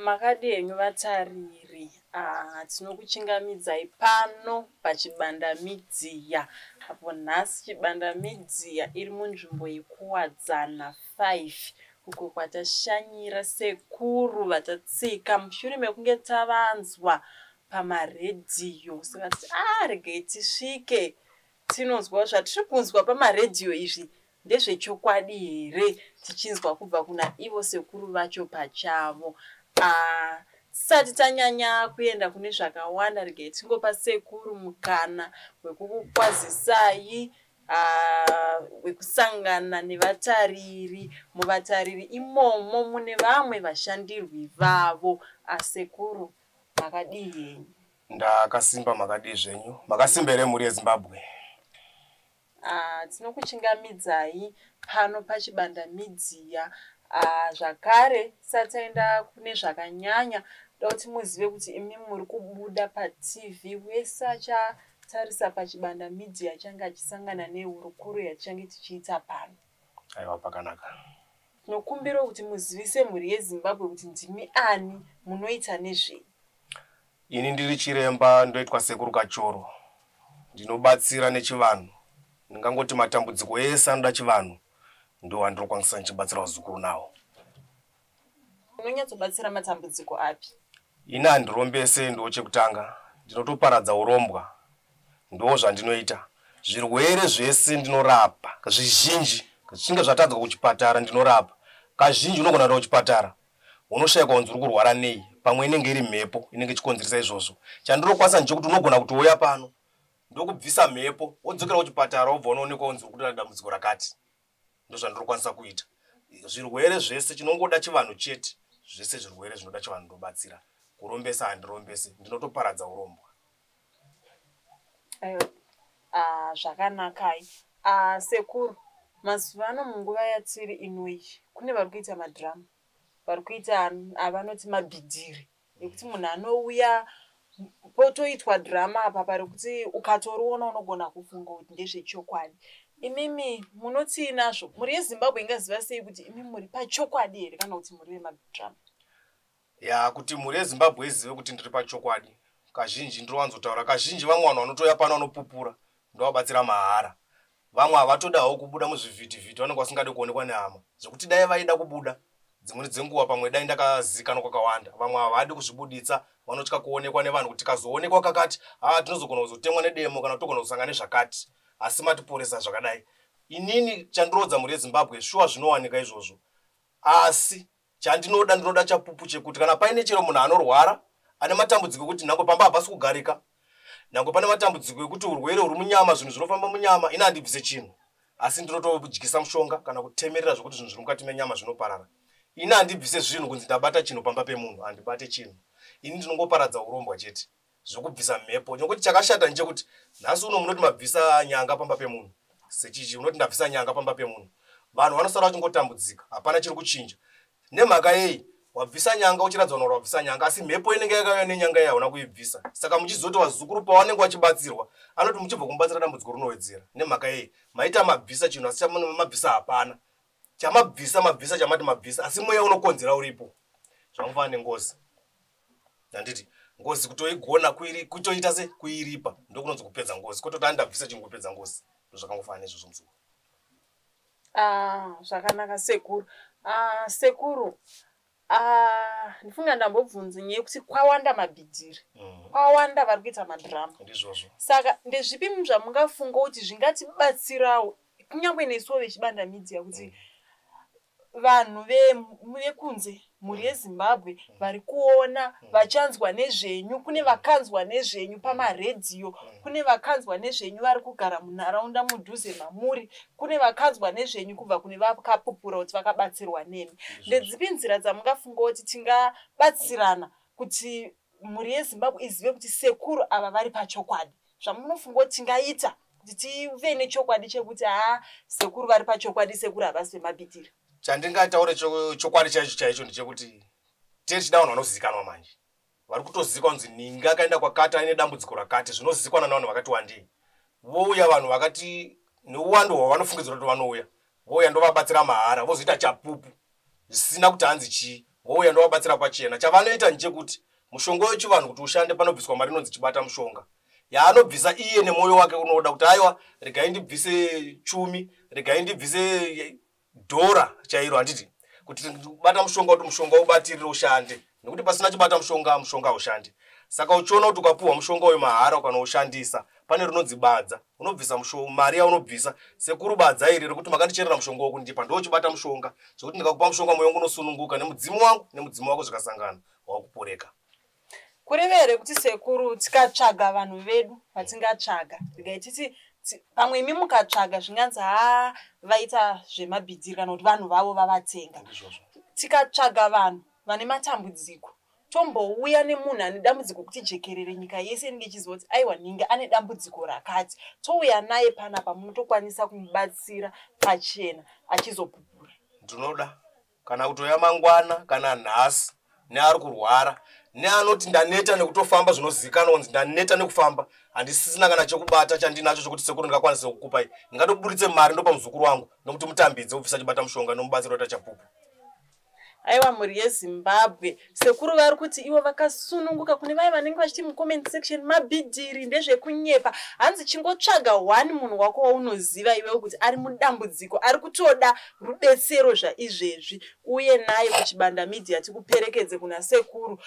Makadi henyu vatariri, tinokuchingamidzai pano pachibanda midhiya. Apo nhasi chibanda midhiya iri munzvimbo yekuwadzana 5 uko kwatashanyira sekuru vatatsika mushure mekunge tavanzwa pamaredhiyo. Saka regai tisvike tinonzwa zvatiri kunzwa pamaredhiyo izvi ndezvechokwadi here, tichinzwa kubva kuna ivo sekuru vacho pachavo. Tisati tanyanya kuenda kune zvakawanda, regai tingopa sekuru mukana wekukukwazisai, wekusangana nevatariri. Muvatariri imomo mune vamwe vashandirwi vavo. Sekuru, makadii henyu? Ndakasimba, makadii zvenyu? Makasimba here mhuri yeZimbabwe? Tinokuchingamidzai pano pachibanda midhiya. Zvakare tisati taenda kune zvakanyanya, ndoda kuti muzive kuti imi muri kubuda paTV. Wese achatarisa pachibanda midhiya achange achisangana nehurukuru yatichange tichiita pano. Aiwa, pakanaka. Tinokumbira kuti muzivise mhuri yeZimbabwe kuti ndimi ani, munoita nezvei. Ini ndiri chiremba, ndoitwa sekuru Kachoro. Ndinobatsira nechivanhu. Ndingangoti matambudziko ese anoda chivanhu ndo andinokwanisa ndichibatsira vazukuru nawo. Unonyatsobatsira matambudziko api? Ini handirombese, ndo chekutanga. Ndinotoparadza urombwa. Ndo zvandinoita. Zvirwere zvese ndinorapa. Zvizhinji zvichinge zvatadzwa kuchipatara ndinorapa. Kazhinji unogona kuenda kuchipatara unoshayika kunzi uri kurwara nei, pamwe inenge iri mhepo inenge ichikonzeresa izvozvo. Chandinokwanisa ndechekuti unogona kutouya pano ndokubvisa mhepo wodzokera kuchipatara wobva unoonekwa kunzi uri kuita dambudziko rakati. Ndo zvandinokwanisa kuita. Zvirwere zvese chinongoda chivanhu chete. Zvese zvirwere zvinoda chivanhu ndobatsira. Kurombesa handirombese, ndinotoparadza urombwa. Zvakanakai. Sekuru, mazuva ano munguva yatiri inoi kune vari kuita madhiramu, vari kuita avanoti mabhidhiri, ekuti munhu anouya potoitwa dhirama apa parikuti ukatoriona unogona kufunga kuti ndezvechokwadi. Imimi munotii nazvo? Mhuri yeZimbabwe ingaziva sei kuti imi muri pachokwadi here kana kuti muri vemadhirama? Kuti mhuri yeZimbabwe izive kuti ndiri pachokwadi, kazhinji ndinowanzotaura. Kazhinji vamwe vanhu vanotoya pano vanopupura ndovabatsira mahara. Vamwe havatodawo kubuda muzvivhitivhiti, vanenge vasingade kuonekwa nehama. Zvekuti dai vaida kubuda dzimweni dzenguva pamwe dai ndakazikanwa kwakawanda, vamwe havadi kuzvibuditsa, vanotya kuonekwa nevanhu kuti kazoonekwa kakati tinozogona kuzotemwa nedemo kana togona kusangana nezvakati. Asi matiporesa zvakadai. Inini chandirodza mhuri yeZimbabwe shuwa zvinowanika izvozvo. Asi ndinoda chapupu chekuti kana paine chero munhu anorwara ane matambudziko ekuti nhango pamba hapasi kugarika, nhango pane matambudziko ekuti urwere huri munyama, zvinhu zvinofamba munyama, ina handibvise chinhu. Asi ndinotodyisa mushonga kana kutemerera zvokuti zvinhu zviri mukati menyama zvinoparara. Ina handibvise zvinhu kunzi ndabata chinhu pamba pemunhu, handibate chinhu. Ini ndinongoparadza urombwa chete. Zvokubvisa mhepo. Nekuti chakashata ndechekuti nhasi uno munoti mabvisa nyanga pamba pemunhu. Sechichi unoti ndabvisa nyanga pamba pemunhu. Vanhu vanosara vachingotambudzika, hapana chiri kuchinja. Nemhaka yei wabvisa nyanga uchiratidza kuti wabvisa nyanga, asi mhepo inenge yakauya nenyanga iya hauna kuibvisa. Saka muchizoti vazukuru pavanenge vachibatsirwa anoti muchibva kumubatsira dambudziko rinowedzera. Nemhaka yei maita mabvisa chinhu asi chamabvisa hapana. Mabvisa chamati mabvisa, asi mweya unokonzera uripo. Zvamufana nengozi. Handiti ngozi kutoigona kutoita se kuiripa ndokunonzi kupedza ngozi. Kototi andabvisa chingopedza ngozi. Ndozvakangofana nezvozvo muzukuru. Zvakanaka sekuru. Sekuru, ndifunga ndambobvunza nyaya yekuti kwawanda mabhidhiri, kwawanda vari kuita madhirama. Ndizvozvo. Saka ndezvipi zvamungafunga kuti zvingatibatsirawo kunyange nesuwo vechibanda midhiya kuti vanhu vekunze, mhuri yeZimbabwe vari kuona vachanzwa nezvenyu, kune vakanzwa nezvenyu pamaredhiyo, kune vakanzwa nezvenyu vari kugara munharaunda mudhuze mamuri, kune vakanzwa nezvenyu kubva kune vakapupura kuti vakabatsirwa nemi. Ndedzipi nzira dzamungafunga kuti tingabatsirana kuti mhuri yeZimbabwe izive kuti sekuru ava vari pachokwadi? Zvamunofunga kuti tingaita kuti tive nechokwadi chekuti sekuru vari pachokwadi, sekuru havasi vemabhidhiri? Chandingataure chokwadi chaicho ndechekuti tichida vanhu vanozivikanwa manje. Vari kutozivikanwa kunzi ninga akaenda kwakati aine dambudziko rakati, zvinozivikanwa navanhu vakati wandei. Vouya vanhu vakati neuwando hwavanofungidzira kuti vanouya. Vouya ndovabatsira mahara, vozoita chapupu zvisina kuti hanzi chii. wouya ndowabatsira pachena. Chavanoita ndechekuti mushonga wechivanhu kuti ushande panobviswa mari inonzi chibata mushonga. Yaanobvisa iye nemwoyo wake unoda kuti aiwa regai ndibvise chumi, regai ndibvise dhora chairo handiti. Kuti bata mushonga kuti mushonga ubatirire ushande. Nekuti pasina chibata mushonga, mushonga ushande. Saka uchiona kuti ukapuhwa mushonga wemahara ukanoushandisa, pane rinonzibadza, unobvisa mushonga, mari yaunobvisa, sekuru badza iri rekuti makandicherera mushonga wokundipa, ndochibata mushonga, zvekuti ndikakupa mushonga mwoyo wangu unosununguka, nemudzimu wangu nemudzimu wako zvikasangana, wakuporeka. Kurevere kuti sekuru tikatsvaga vanhu vedu vatingatsvaga, tikaititi pamwe imi mukatsvaga zvinganzi vaita zvemabhidhiri kana kuti vanhu vavo vavatsenga. Tikatsvaga vanhu vane matambudziko, tombouya nemunhu ane dambudziko kuti jekerere nyika yese inenge ichiziva kuti aiwa Ningi ane dambudziko rakati, touya naye panapa munotokwanisa kumubatsira pachena achizopupura. Ndinoda kana kutoya mangwana kana nhasi neari kurwara neanoti ndaneta nekutofamba zvinozivikanwa kunzi ndaneta nekufamba, handisisina kana chekubata chandinacho chokuti sekuru ndingakwanisa kukupai, ndingatoburitse mari ndopa muzukuru wangu nokuti mutambidze ubvisa chibata mushonga nomubatsiro wata chapupu. Aiwa mhuri yeZimbabwe, sekuru vari kuti ivo vakasununguka kune vai vanenge vachiti mucomment section mabhidhiri ndezvekunyepa. Hanzi chingotsvaga one munhu wako waunoziva iwewe kuti ari mudambudziko, ari kutoda rubetsero zvaizvezvi, uye naye kuchibanda media tikuperekedze kuna sekuru.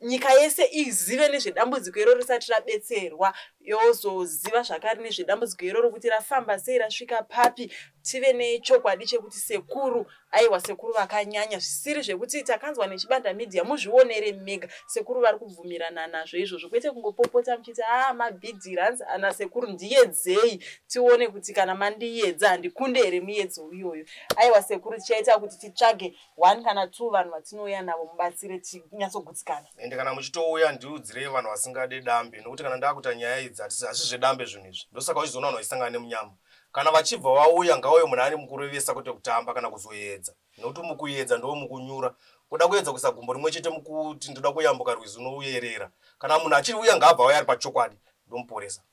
Nyika yese izive nezvedambudziko iroro risati rabetserwa, yozoziva zvakare nezvedambudziko iroro kuti rafamba sei, rasvika papi. Tive nechokwadi chekuti sekuru, aiwa sekuru vakanyanya, zvisiri zvekuti takanzwa nechibanda media muzvionere mega. Sekuru vari kubvumirana nazvo izvozvo, kwete kungopopota muchiti mabhidhiri, hanzi ana sekuru ndiyedzei tione kuti kana mandiyedza handikunde here muyedzo iyoyo. Aiwa sekuru, tichaita kuti titsvage 1 kana 2 vanhu vatinouya navo mubatsire tinyatsogutsikana. Ende kana muchitouya ndiudzirei vanhu vasingade dambe, nokuti kana ndakuta nyaya idzi hazvizve dambe zvinhu izvi. Ndosaka uchizoona vanhu vachisangana nemunyama. Kana vachibva vauya ngauye munhu ane mukurevesa kwete kutamba kana kuzoedza, nokuti mukuedza ndo mukunyura. Kuda kuedza kuisa gumbo rimwe chete mukuti ndoda kuyambuka rwizi unouyerera. Kana munhu achiuya ngaabva auya ari pachokwadi, ndomuporesa.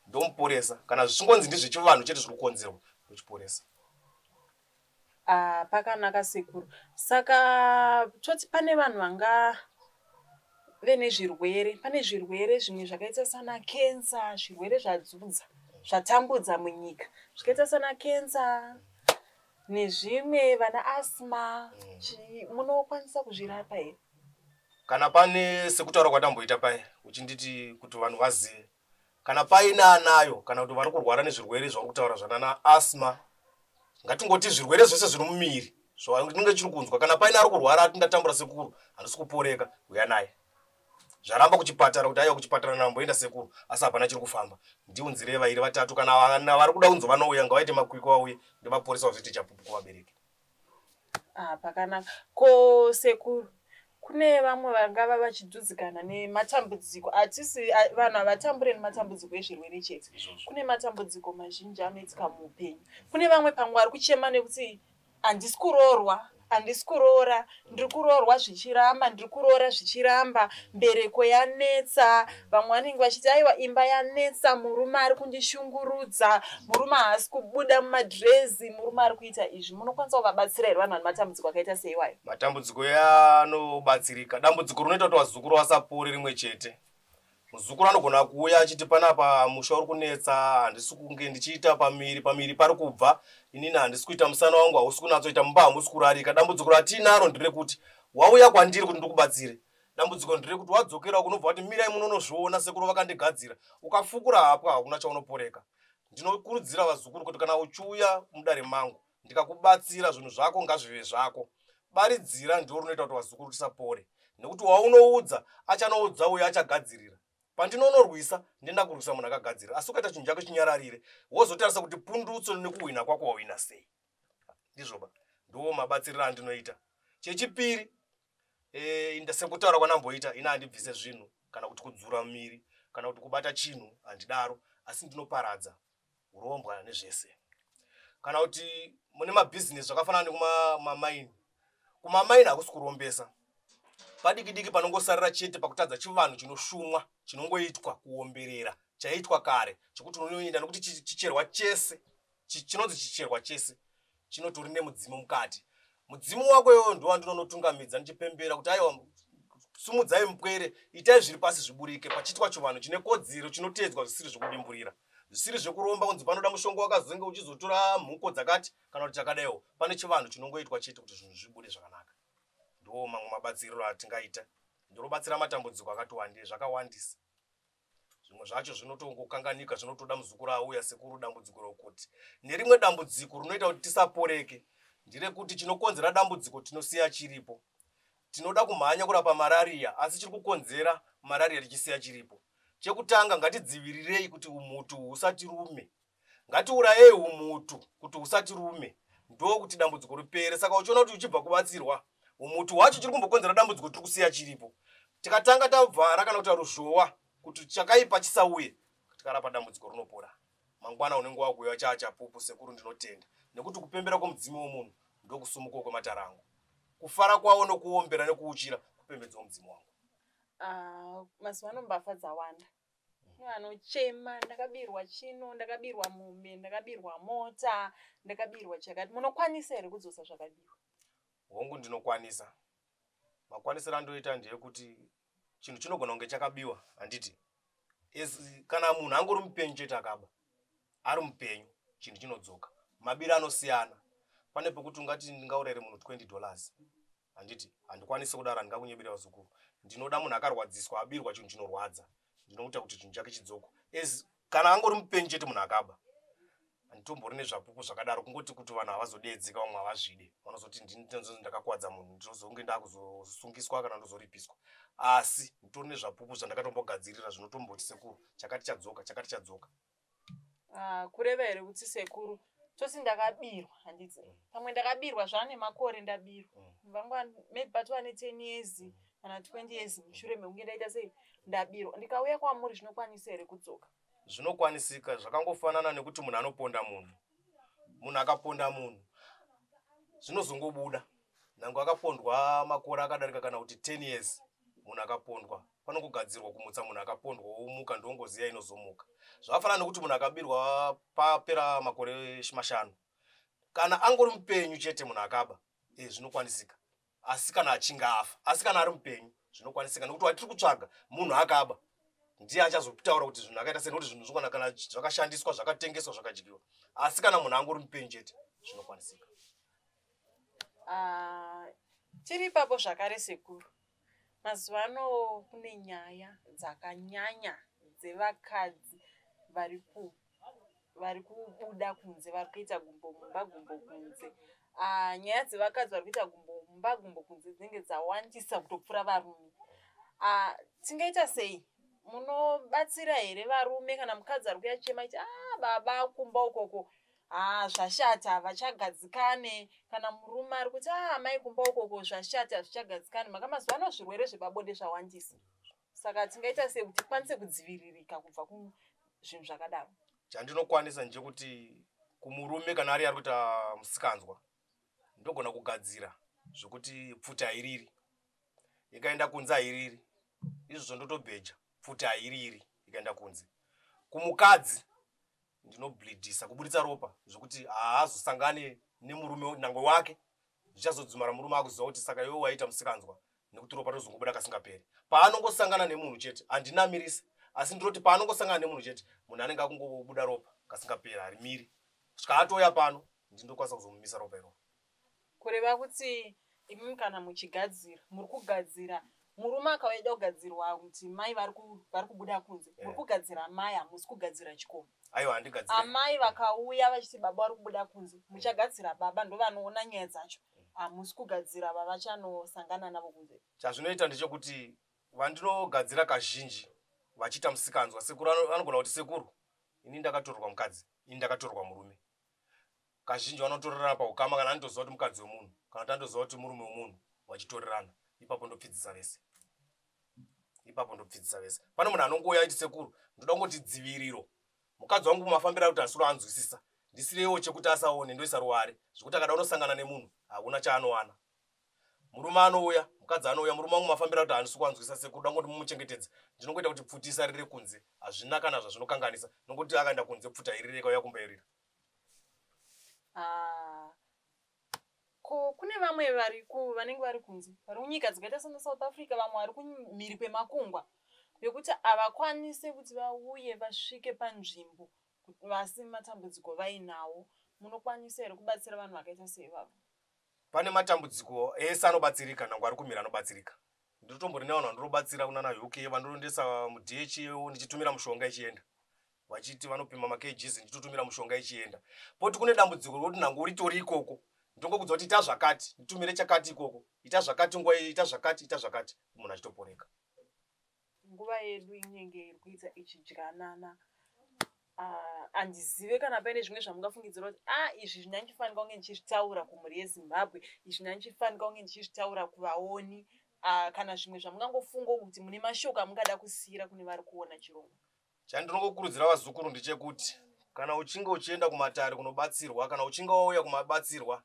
Ndomuporesa. Kana zvishingonzi ndezvechivanhu chete zviri kukonzerwa, ndochiporesa. Pakanaka sekuru. Saka toti pane vanhu vanga vene zvirwere, pane zvirwere zvimwe zvakaita sana kensa, zvirwere zvadzudza, zvatambudza munyika, zvakaita sana kensa nezvimwe, vana asma, munokwanisa kuzvirapa here? Kana pane sekutaura kwatamboita paya uchinditi kuti vanhu vazive, kana paina anayo kana kuti vari kurwara nezvirwere zvauri kutaura zvanana asma, ngatingoti zvirwere zvese zviri mumiri zvinenge chiri kunzwa, kana paina ari kurwara ati ndatambura sekuru handisi kuporeka, uya naye. Zvaramba kuchipatara kuti aiwa kuchipatara namboenda sekuru asi hapana chiri kufamba, ndiunzirei vairi vatatu, kana vari kuda kunzwa vanouya ngavaite makwikwa vauye ndevaporesa vazoite chapupu kuvabereki. Pakanaka. Ko sekuru, kune vamwe vangava vachidzuzikana nematambudziko, atisi vanhu havatambure nematambudziko ezvirwere chete. Kune matambudziko mazhinji anoitika muupenyu. Kune vamwe pamwe vari kuchema nekuti handisi kuroorwa, handisi kuroora, ndiri kuroorwa zvichiramba, ndiri kuroora zvichiramba, mbereko yanetsa. Vamwe vanenge vachiti aiwa imba yanetsa, murume ari kundishungurudza, murume haasi kubuda mumadhirezi, murume ari kuita izvi. Munokwanisa kuvabatsira here vanhu vane matambudziko akaita seiwayo? Matambudziko yanobatsirika. Dambudziko runoita kuti vazukuru vasapore rimwe chete. Muzukuru anogona kuuya achiti panapa musha uri kunetsa, handisi kunge ndichiita pamiri pari kubva, inini handisi kuita musana wangu hausi kunatsoita, mumba hamusi kurarika. Dambudziko ratinaro nderekuti wauya kwandiri kuti ndikubatsire. Dambudziko nderekuti wadzokera kunobva kuti mirai munonozviona sekuru vakandigadzira, ukafukura hapo hakuna chaunoporeka. Ndinokurudzira vazukuru kuti kana uchiuya mudare mangu ndikakubatsira, zvinhu zvako ngazvive zvako. Baridzira ndiro runoita kuti vazukuru tisapore, nekuti waunoudza achanoudza uye achagadzirira. Pandinonorwisa ndenda kurwisa munhu akagadzira, asi ukaita chinhu chako chinyararire wozotarisa kuti pundutso nekuhwina kwako wahwina sei. Ndizvoba ndiwo mabatsiriro andinoita. Chechipiri, sekutaura kwanamboita, ina handibvise zvinhu kana kuti kudzura mumiri kana kuti kubata chinhu, handidaro, asi ndinoparadza urombwa nezvese. Kana kuti mune mabhizinesi zvakafanana nekumamaini, kumamaini hakusi kurombesa, padiki diki panongosarira chete pakutadza chivanhu chinoshumwa, chinongoitwa kuomberera, chaitwa kare, chekuti unoenda nokuti chicherwa chese, chinonzi chicherwa chese, chinotori nemudzimu mukati. mudzimu wako iwewe ndiwo wandinonotungamidza ndichipembera kuti aiwa sumudzai mupwere itai zviri pasi zviburike pachitwa chivanhu chine kodzero chinotedzwa zvisiri zvekudimburira zvisiri zvekuromba kunzi panoda mushonga wakazenge uchizotora mhuko dzakati kana kuti chakadaiwo pane chivanhu chinongoitwa chete kuti zvinhu zvibude zvakanaka ndo mamwe mabatsiriro atingaita ndinobatsira matambudziko akati wandei zvakawandisa zvimwe zvacho zvinotongokanganika zvinotoda muzukuru auya sekuru dambudziko rokuti nerimwe dambudziko rinoita kuti tisaporeke ndirekuti chinokonzera dambudziko tinosiya chiripo tinoda kumhanya kurapa marariya asi chiri kukonzera marariya tichisiya chiripo chekutanga ngatidzivirirei kuti umutu husati rume ngatiurayei umutu kuti husati rume ndo kuti dambudziko ripere saka uchiona kuti uchibva kubatsirwa umutu hwacho chiri kumbokonzera dambudziko tiri kusiya chiripo tikatanga tabvara kana kuti ruzhowa kuti chakaipa chisauye tikarapa dambudziko rinopora mangwana unenge wakuya chaachapupu sekuru ndinotenda nekuti kupembera kwomudzimu womunhu ndokusumuka kwematarango kufara kwawo nokuombera nekuuchira kupembedza mudzimu wangu. Mazuva ano mbavha dzawanda vanochema ndakabirwa chino ndakabirwa mombe ndakabirwa mota ndakabirwa chakati munokwanisa here kudzosa zvakabirwa? Hongu ndinokwanisa makwanisiro andoita ndeyekuti chinhu chinogona kunge chakabiwa handiti kana munhu angori mupenyu chete akaba ari mupenyu chinhu chinodzoka mabiro anosiyana pane pekuti ungati ndingaurayire munhu $20 handiti handikwanisi kudaro handingakunyebera zukuru ndinoda munhu akarwadziswa abirwa chinhu chinorwadza ndinokuta kuti chinhu chake chidzoko kana angori mupenyu chete munhu akaba handitombori nezvapupu zvakadaro kungoti kuti vanhu havazodedzeka vamwe havazvide vanozoti ndakakuwadza munhu ndinozonge ndakuzosungiswa kana ndozoripiswa asi nditori nezvapupu zvandakatombogadzirira zvinotomboti sekuru chakati chadzoka chakati chadzoka. Kureva here kuti sekuru tosi ndakabirwa handiti pamwe ndakabirwa zvane makore ndabirwa vangwa maybe patova ne10 years kana 20 years mushure mekunge ndaita sei ndabirwa ndikauya kwamuri zvinokwanisa here kudzoka? Zvinokwanisika zvakangofanana nekuti munhu anoponda munhu akaponda munhu zvinozongobuda nangu akapondwa makore akadarika kana kuti 10 years munhu akapondwa panongogadzirwa kumutsa munhu akapondwa omuka ndongoziya inozomuka zvakafanana nekuti munhu akabirwa papera makore 5 kana angori mupenyu chete munhu akaba zvinokwanisika asi kana achinge afa asi kana ari mupenyu zvinokwanisika nekuti watiri kutsvaga munhu akaba ndiye achazotaura kuti zvinhu akaita sei nekuti zvinhu zvakona kana zvakashandiswa zvakatengeswa zvakadyiwa asi kana munhu angori mupenyu chete zvinokwanisika. Tiri ipapo zvakare sekuru mazuva ano kune nyaya dzakanyanya dzevakadzi vari kubuda kunze vari kuita gumbo mumba gumbo kunze nyaya dzevakadzi vari kuita gumbo mumba gumbo kunze dzinenge dzawandisa kutopfuura varume tingaita sei? Munobatsira here varume kana mukadzi ari kuyachema ichi baba kumba ukoko zvashata havachagadzikane kana murume ari kuti mai kumba ukoko zvashata hazvichagadzikane maka mazuva ano zvirwere zvepabonde zvawandisa saka tingaita sei kuti tikwanise kudziviririka kubva kuzvinhu zvakadaro? Chandinokwanisa ndechekuti kumurume kana ari kuita musikanzwa ndogona kugadzira zvokuti pfuta hairiri ikaenda kunze hairiri izvozvo ndotobheja pfuta hairiri ikaenda kunze. Kumukadzi ndinobhidhisa kubuditsa ropa zvokuti haazosangane nemurume nangwe wake zvichazodzimara murume akuziva kuti saka iwe waita musikanzwa nekuti ropa rozongobuda kasingaperi paanongosangana nemunhu chete handinamirisi asi ndinoti paanongosangana nemunhu chete munhu anenge akungobuda ropa kasingaperi harimiri svika atoya pano ndindokwanisa kuzomumisa ropa iroro. Kureva kuti imimi kana muchigadzira muri kugadzira murume akauya kugadzirwa kuti mai vari kubuda kunze muri kugadzira mai hamusi kugadzira chikomo? Aiwa handigadziri. Amai vakauya vachiti baba vari kubuda kunze muchagadzira baba ndo vanoona nyaya dzacho hamusi kugadzira vavachanosangana navo kunze? Chazvinoita ndechekuti vandinogadzira kazhinji vachiita musikanzwa sekuru anogona kuti sekuru ini ndakatorerwa mukadzi ini ndakatorerwa murume kazhinji vanotorerana paukama kana andoziva kuti mukadzi wemunhu kana kuti andoziva kuti murume wemunhu vachitorerana ipapo ndopfidzisa vese pane munhu anongouya aiti sekuru ndoda kungoti dziviriro mukadzi wangu mumafambira kuti asuro anzwisisa ndisirewo chekuti asaone ndoisa ruware zvokuti akada unosangana nemunhu hakuna chaanowana murume anouya mukadzi anouya murume wangu mumafambira kuti handisi kuanzwisisa sekuru da ngoti mumuchengetedze ndinongoita kuti pfuti isarire kunze hazvina kana zvazvinokanganisa nokuti akaenda kunze pfuta irireka uya kumbairira. ko kune vamwe vanenge vari kunze vari kunyika dzakaita sana South Africa, vamwe vari kumhiri kwemakungwa vekuti havakwanise kuti vauye vasvike panzvimbo kuti vasi matambudziko vainawo. Munokwanisa here kubatsira vanhu vakaita seivavo? Pane matambudziko ese anobatsirika, nangu ari kumhiri anobatsirika. Ndinotombori nevanhu vandinobatsira kunana UK vandinoendesa mudHO ndichitumira mushonga ichienda. Vachiti vanopima makgs nditotumira mushonga ichienda. Poti kune dambudziko rokuti nangu uritori ikoko. Ndongokudza kuti ita zvakati, nditumire chakati ikoko. Ita zvakati nguva iyi, ita zvakati, munhu achitoporeka. Nguva yedu inenge iri kuita ichidyanana. Handizive kana paine zvimwe zvamungafungidzira kuti izvi zvinyandifanika kunge ndichizvitaura kumhuri yeZimbabwe, izvi zvinyandifanika kunge ndichizvitaura kuvaoni, kana zvimwe zvamungangofunga kuti mune mashoko amungada kusiyira kune vari kuona chirongwa. Chandinokurudzira vazukuru ndechekuti kana uchinge uchienda kumatare kunobatsirwa, kana uchinge wauya kumabatsirwa,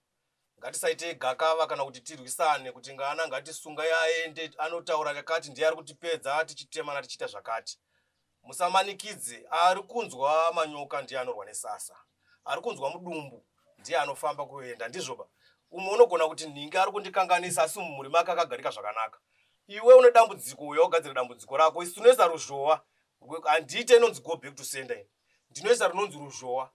ngatisaite gakava kana kuti tirwisane kuti ngana ngatisunga yaende anotaura yakati ndiye ari kutipedza tichitemana tichiita zvakati. Musamanikidze, ari kunzwa manyoka ndiye anorwa nesasa, ari kunzwa mudumbu ndiye anofamba kuenda. Ndizvoba umwe unogona kuti nhingi ari kundikanganisa asi mumhuri make akagarika zvakanaka. Iwe une dambudziko uya ugadzira dambudziko rako, isi tinoisa ruzhowa. Handiite inonzi go back to sender, ndinoisa rinonzi ruzhowa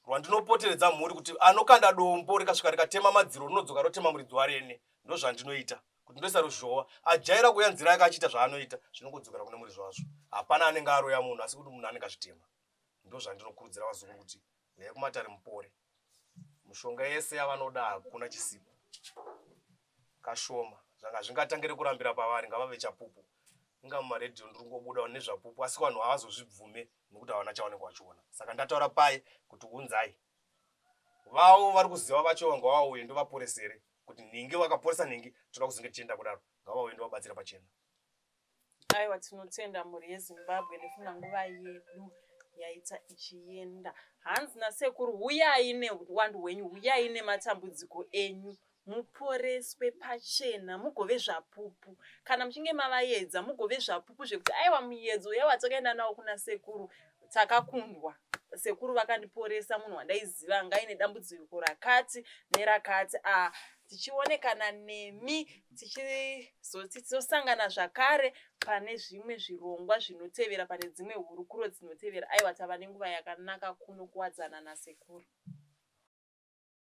rwandinopoteredza mhuri kuti anokanda dombo rikasvika rikatema madziro rinodzoka rotema muridzi warene. Ndo zvandinoita kuti ndoisa ruzhowa, ajaira kuya nzira yake achiita zvaanoita zvinongodzokera kune muridzi wazvo. Hapana anenge aroya munhu asi kuti munhu anenge azvitema. Ndo zvandinokurudzira vazukuru kuti uyai kumatare mupore. Mushonga yese yavanoda hakuna chisipo, kashoma. Zvanga zvingatangire kurambira pavari ngavave chapupu. Inga mumaredhiyo ndiri kungobuda nezvapupu asi vanhu havazozvibvume nekuti havana chavanenge vachiona. Saka ndataura pai kuti unzai vavo vari kuziva vacho ngavauye ndovaporesere kuti nhingi vakaporesa nhingi toda kuzenge tichienda kudaro ngavauye ndovabatsira pachena. Aiwa, tinotenda mhuri yeZimbabwe nefuna nguva yedu yaita ichienda. Hanzi nasekuru, huyai neuwandu hwenyu, huyai nematambudziko enyu, muporeswe pachena, mugove zvapupu. Kana muchinge mavaedza mugove zvapupu zvekuti aiwa muedzo yawatakaenda nawo kuna sekuru takakundwa. Sekuru vakandiporesa, munhu wandaiziva ngaine dambudziko rakati nerakati. Tichionekana nemi tichizosangana zvakare pane zvimwe zvirongwa zvinotevera, pane dzimwe hurukuro dzinotevera. Aiwa, tava nenguva yakanaka kuno kuwadzana nasekuru.